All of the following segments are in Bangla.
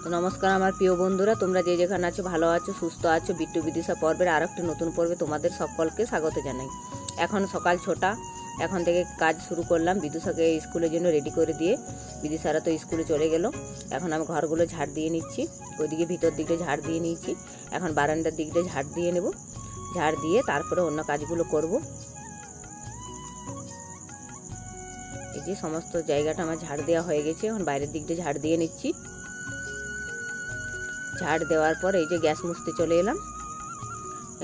তো নমস্কার আমার প্রিয় বন্ধুরা, তোমরা যে যেখানে আছো ভালো আছো সুস্থ আছো। বিট্টু বিদিশা পর্বের আর একটি নতুন পর্বে তোমাদের সকলকে স্বাগত জানাই। এখন সকাল 6টা, এখন থেকে কাজ শুরু করলাম। বিদুষাকে স্কুলের জন্য রেডি করে দিয়ে বিদিশারা তো স্কুলে চলে গেল। এখন আমি ঘরগুলো ঝাড় দিয়ে নিচ্ছি, ওইদিকে ভিতর দিকটা ঝাড় দিয়ে নিয়েছি। এখন বারান্দার দিকটা ঝাড় দিয়ে নেব, ঝাড় দিয়ে তারপরে অন্য কাজগুলো করব। এই যে সমস্ত জায়গাটা আমার ঝাড় দেওয়া হয়ে গেছে, এখন বাইরের দিকটা ঝাড় দিয়ে নিচ্ছি। ঝাড় দেওয়ার পর এই যে গ্যাস মুছতে চলে এলাম,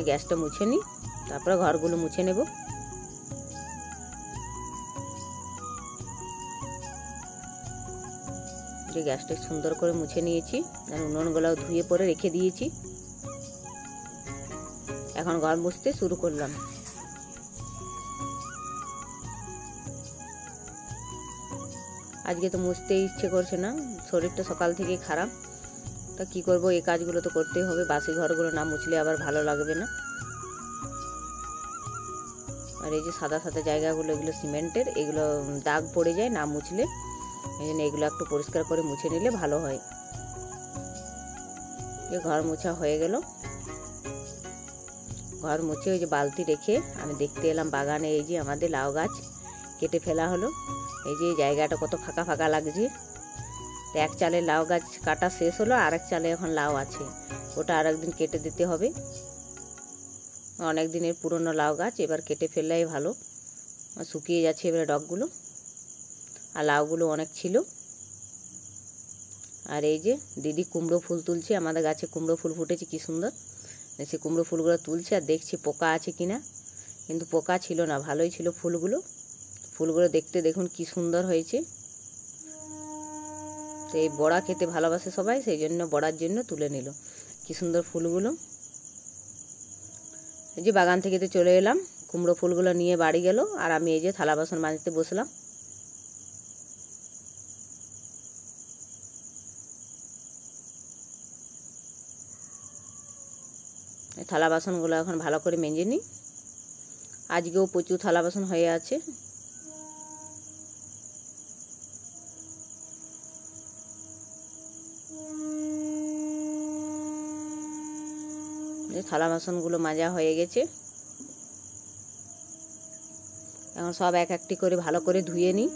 গ্যাসটা মুছে নিই, তারপরে ঘরগুলো মুছে নেব। যে গ্যাসটা সুন্দর করে মুছে নিয়েছি, উনুনগুলাও ধুয়ে পরে রেখে দিয়েছি। এখন ঘর মুছতে শুরু করলাম। আজকে তো মুছতে ইচ্ছে করছে না, শরীরটা সকাল থেকে খারাপ। তা কি করব, এই কাজগুলো তো করতেই হবে। বাসি ঘরগুলো না মুছলে আবার ভালো লাগবে না। আর এই যে সাদা সাদা জায়গাগুলো, এগুলো সিমেন্টের, এগুলো দাগ পড়ে যায় না মুছলে। এই জন্য এগুলো একটু পরিষ্কার করে মুছে নিলে ভালো হয়। যে ঘর মোছা হয়ে গেল, ঘর মুছে ওই যে বালতি রেখে আমি দেখতে এলাম বাগানে। এই যে আমাদের লাউ গাছ কেটে ফেলা হলো। এই যে জায়গাটা কত ফাঁকা ফাঁকা লাগছে। তো এক চালে লাউ গাছ কাটা শেষ হলো, আর এক চালে এখন লাউ আছে, ওটা আর একদিন কেটে দিতে হবে। অনেক দিনের পুরনো লাউ গাছ, এবার কেটে ফেললেই ভালো। শুকিয়ে যাচ্ছে এবারে ডগগুলো, আর লাউগুলো অনেক ছিল। আর এই যে দিদি কুমড়ো ফুল তুলছে, আমাদের গাছে কুমড়ো ফুল ফুটেছে কি সুন্দর। সে কুমড়ো ফুলগুলো তুলছে আর দেখছি পোকা আছে কিনা, কিন্তু পোকা ছিল না, ভালোই ছিল ফুলগুলো। ফুলগুলো দেখতে দেখুন কি সুন্দর হয়েছে। তো এই বড়া খেতে ভালোবাসে সবাই, সেই জন্য বড়ার জন্য তুলে নিল। কি সুন্দর ফুলগুলো। এই যে বাগান থেকে তো চলে এলাম, কুমড়ো ফুলগুলো নিয়ে বাড়ি গেল, আর আমি এই যে থালা বাসন মাজতে বসলাম। থালা বাসনগুলো এখন ভালো করে মেজে নিই। আজকেও প্রচুর থালা বাসন হয়ে আছে। থালা বাসনগুলো মাজা হয়ে গেছে, এখন সব এক একটি করে ভালো করে ধুয়ে নিই।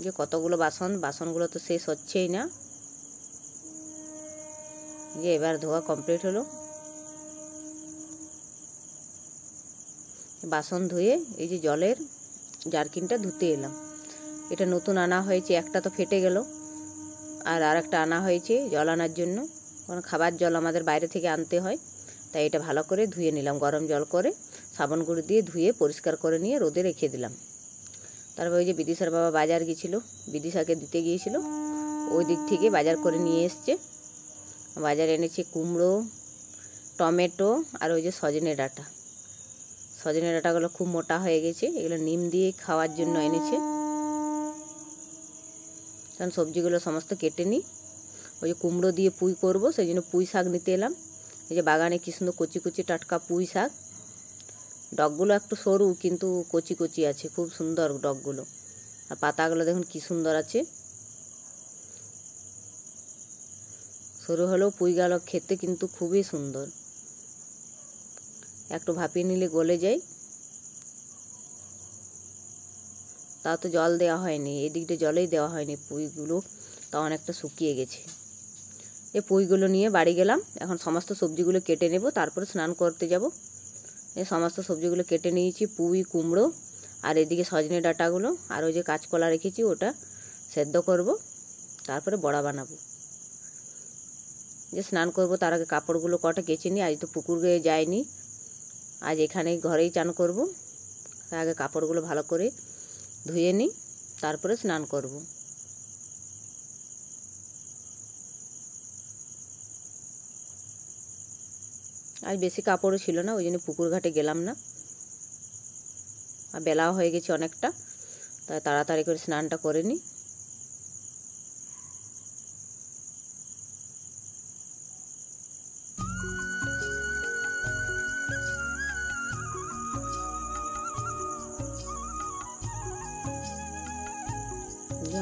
যে কতগুলো বাসনগুলো তো শেষ হচ্ছেই না। যে এবার ধোয়া কমপ্লিট হলো। বাসন ধুয়ে এই যে জলের জারকিনটা ধুতে এলাম। এটা নতুন আনা হয়েছে, একটা তো ফেটে গেল, আর আরেকটা আনা হয়েছে জল আনার জন্য। কারণ খাবার জল আমাদের বাইরে থেকে আনতে হয়, তাই এটা ভালো করে ধুয়ে নিলাম। গরম জল করে সাবান গুঁড়ো দিয়ে ধুয়ে পরিষ্কার করে নিয়ে রোদে রেখে দিলাম। তারপর ওই যে বিদিশার বাবা বাজার গিয়েছিল, বিদিশাকে দিতে গিয়েছিল, ওই দিক থেকে বাজার করে নিয়ে এসছে। বাজার এনেছে কুমড়ো, টমেটো, আর ওই যে সজনে ডাঁটা। সজনে ডাঁটাগুলো খুব মোটা হয়ে গেছে, এগুলো নিম দিয়ে খাওয়ার জন্য এনেছে। কারণ সবজিগুলো সমস্ত কেটে নিই। ওই যে কুমড়ো দিয়ে পুঁই করবো, সেই জন্য পুঁই শাক নিতে এলাম। এই যে বাগানে কি সুন্দর কচি কচি টাটকা পুঁই শাক। ডগগুলো একটু সরু, কিন্তু কচি কচি আছে, খুব সুন্দর ডগগুলো। আর পাতাগুলো দেখুন কি সুন্দর আছে। সরু হলেও পুঁইগুলো খেতে কিন্তু খুবই সুন্দর। একটু ভাপিয়ে নিলে গলে যায়। তাও তো জল দেওয়া হয়নি, এই দিকটা জলেই দেওয়া হয়নি, পুঁইগুলো তা অনেকটা শুকিয়ে গেছে। এই পুঁইগুলো নিয়ে বাড়ি গেলাম। এখন সমস্ত সবজিগুলো কেটে নেব, তারপরে স্নান করতে যাব। এই সমস্ত সবজিগুলো কেটে নিয়েছি, পুঁই, কুমড়ো, আর এদিকে সজনে ডাঁটাগুলো, আর ওই যে কাঁচকলা রেখেছি ওটা সেদ্ধ করব, তারপরে বড়া বানাবো। যে স্নান করব তার আগে কাপড়গুলো কটা কেচে নিই। আজ তো পুকুর গিয়ে যাইনি, আজ এখানেই ঘরেই চান করব। তার আগে কাপড়গুলো ভালো করে ধুয়ে নিই, তারপরে স্নান করব। আজ বেশি কাপড়ও ছিল না, ওই জন্য পুকুর ঘাটে গেলাম না। আর বেলাও হয়ে গেছে অনেকটা, তাই তাড়াতাড়ি করে স্নানটা করে নিই।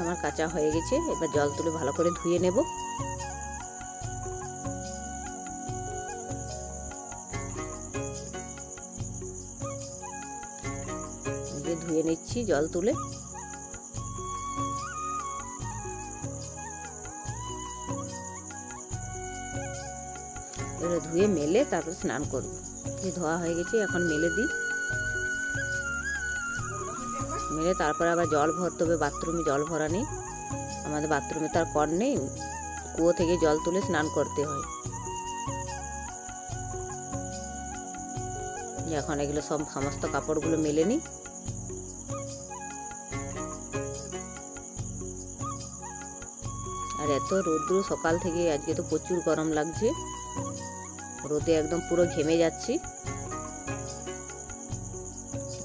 আমার কাঁচা হয়ে গেছে, এবার জল তুলে ভালো করে ধুয়ে নেব। ধুয়ে নিচ্ছি জল তুলে। এবার ধুয়ে মেলে তারপর স্নান করব। ধোয়া হয়ে গেছে, এখন মেলে দিই। মেলে তারপরে আবার জল ভরতে হবে। বাথরুমে জল ভরা নেই, আমাদের বাথরুমে তার কল নেই, কুয়ো থেকে জল তুলে স্নান করতে হয়। এখন এগুলো সব সমস্ত কাপড়গুলো মেলে নিই। আর এত রৌদ্র সকাল থেকে, আজকে তো প্রচুর গরম লাগছে, রোদে একদম পুরো ঘেমে যাচ্ছি।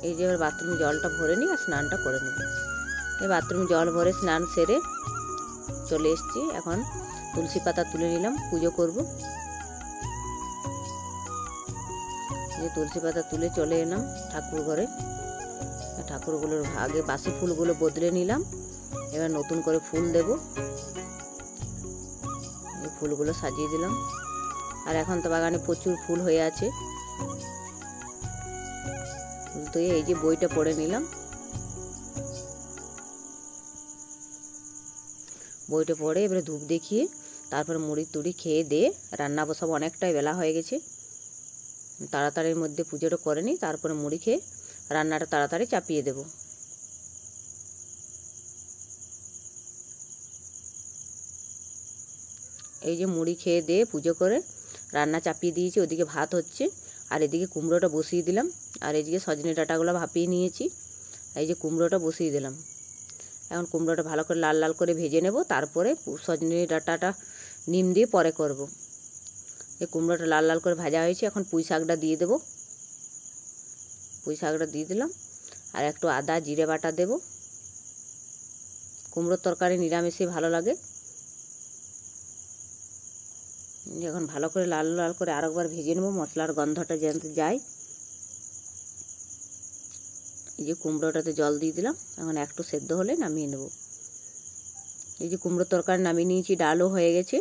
এই যে এবার বাথরুমে জলটা ভরে নিই আর স্নানটা করে নেব। এই বাথরুমে জল ভরে স্নান সেরে চলে এসেছি। এখন তুলসী পাতা তুলে নিলাম, পুজো করব। এই তুলসী পাতা তুলে চলে এলাম ঠাকুর ঘরে। ঠাকুরগুলোর আগে বাসি ফুলগুলো বদলে নিলাম, এবার নতুন করে ফুল দেব। এই ফুলগুলো সাজিয়ে দিলাম। আর এখন তো বাগানে প্রচুর ফুল হয়ে আছে। তো এই যে বইটা পড়ে নিলাম, বইটা পড়ে এবারে ধূপ দেখিয়ে তারপর মুড়ি টুড়ি খেয়ে দিয়ে রান্না বসাবো। অনেকটাই বেলা হয়ে গেছে, তাড়াতাড়ির মধ্যে পুজোটা করে নিই, তারপরে মুড়ি খেয়ে রান্নাটা তাড়াতাড়ি চাপিয়ে দেব। এই যে মুড়ি খেয়ে দিয়ে পুজো করে রান্না চাপিয়ে দিয়েছি। ওদিকে ভাত হচ্ছে আর এদিকে কুমড়োটা বসিয়ে দিলাম। আর এদিকে সজনে ডাঁটাগুলো ভাপিয়ে নিয়েছি। এই যে কুমড়োটা বসিয়ে দিলাম। এখন কুমড়োটা ভালো করে লাল লাল করে ভেজে নেব, তারপরে সজনে ডাঁটাটা নিম দিয়ে পরে করব। এই কুমড়োটা লাল লাল করে ভাজা হয়েছে, এখন পুঁই শাকটা দিয়ে দেব। পুঁই শাকটা দিয়ে দিলাম আর একটু আদা জিরে বাটা দেব। কুমড়োর তরকারি নিরামিষে ভালো লাগে। এখন ভালো করে লাল লাল করে আরেকবার ভেজে নেব, মশলার গন্ধটা যেন যায়। এই যে কুমড়োটাতে জল দিয়ে দিলাম, এখন একটু সেদ্ধ হলে নামিয়ে নেব। এই যে কুমড়োর তরকারি নামিয়ে নিয়েছি, ডালও হয়ে গেছে।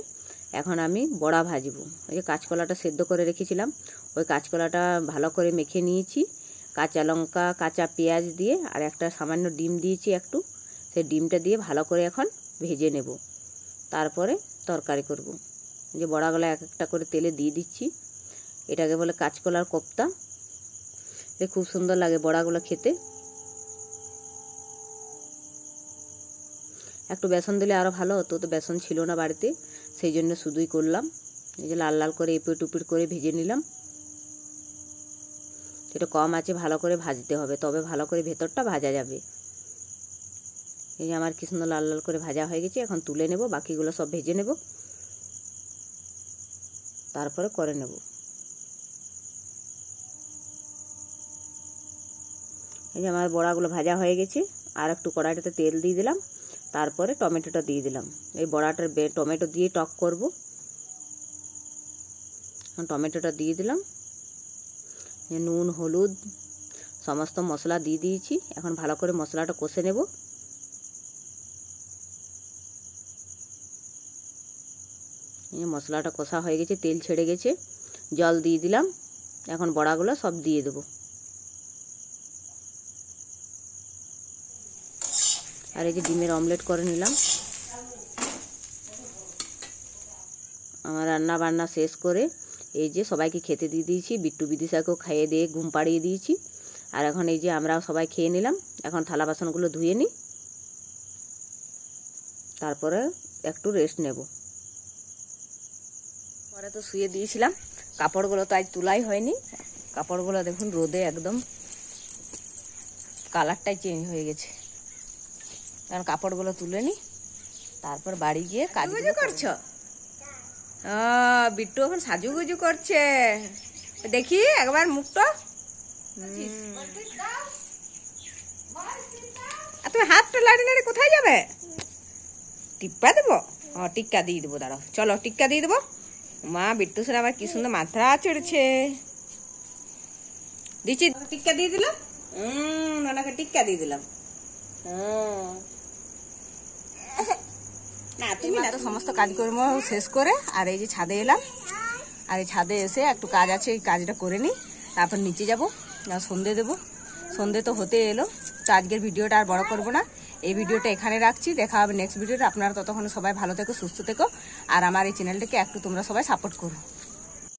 এখন আমি বড়া ভাজবো। এই যে কাঁচকলাটা সেদ্ধ করে রেখেছিলাম, ওই কাঁচকলাটা ভালো করে মেখে নিয়েছি। কাঁচা লঙ্কা কাঁচা পেঁয়াজ দিয়ে আর একটা সামান্য ডিম দিয়েছি একটু, সেই ডিমটা দিয়ে ভালো করে এখন ভেজে নেব, তারপরে তরকারি করব। যে বড়াগুলো এক একটা করে তেলে দিয়ে দিচ্ছি। এটাকে বলে কাঁচকলার কোপ্তা। এ খুব সুন্দর লাগে বড়াগুলো খেতে। একটু বেসন দিলে আরও ভালো হতো, তো বেসন ছিল না বাড়িতে, সেই জন্য শুধুই করলাম। এই যে লাল লাল করে এপিট উপিট করে ভেজে নিলাম। এটা কম আছে ভালো করে ভাজতে হবে, তবে ভালো করে ভেতরটা ভাজা যাবে। এই যে আমার কি সুন্দর লাল লাল করে ভাজা হয়ে গেছে, এখন তুলে নেব। বাকিগুলো সব ভেজে নেব, তারপরে করে নেব। এই যে আমার বড়াগুলো ভাজা হয়ে গেছে, আর একটু কড়াইটাতে তেল দিয়ে দিলাম, তারপরে টমেটোটা দিয়ে দিলাম। এই বড়াটার টমেটো দিয়ে টক করব। টমেটোটা দিয়ে দিলাম, নুন হলুদ সমস্ত মশলা দিয়ে দিয়েছি। এখন ভালো করে মশলাটা কষে নেব। এই মশলাটা কষা হয়ে গেছে, তেল ছেড়ে গেছে, জল দিয়ে দিলাম। এখন বড়াগুলো সব দিয়ে দেব। আর এই যে ডিমের অমলেট করে নিলাম। আমার রান্না বান্না শেষ করে এই যে সবাইকে খেতে দিয়ে দিয়েছি, বিট্টু বিদিশাকেও খাইয়ে দিয়ে ঘুম পাড়িয়ে দিয়েছি। আর এখন এই যে আমরাও সবাই খেয়ে নিলাম। এখন থালা বাসনগুলো ধুয়ে নিই, তারপরে একটু রেস্ট নেব। পরে তো শুয়ে দিয়েছিলাম, কাপড়গুলো তো আজ তুলাই হয়নি। কাপড়গুলো দেখুন রোদে একদম কালারটাই চেঞ্জ হয়ে গেছে। কারণ কাপড়গুলো তুলে নিই, তারপর বাড়ি গিয়ে কাজগুলো করছো। বিট্টু এখন সাজুগুজু করছে, দেখি একবার মুখটা। তুমি হাতটা লাড়ি লাড়ি কোথায় যাবে? টিপ্পা দেবো? টিক্কা দিয়ে দেবো, দাঁড়াও, চলো টিক্কা দিয়ে দেবো। মা বিট্টু স্যার আবার কি সুন্দর মাথা চড়ছে। দিচ্ছি, টিক্কা দিয়ে দিলাম। নানাকে টিক্কা দিয়ে দিলাম। তো সমস্ত কাজকর্ম শেষ করে আর এই যে ছাদে এলাম, আর এই ছাদে এসে একটু কাজ আছে, এই কাজটা করে নিই, তারপর নিচে যাবো, সন্ধে দেবো। সন্ধে তো হতে এলো, তো আজকের ভিডিওটা আর বড় করবো না, এই ভিডিওটা এখানে রাখছি। দেখা হবে নেক্সট ভিডিওটা। আপনারা ততক্ষণ সবাই ভালো থেকো, সুস্থ থেকো, আর আমার এই চ্যানেলটাকে একটু তোমরা সবাই সাপোর্ট করো।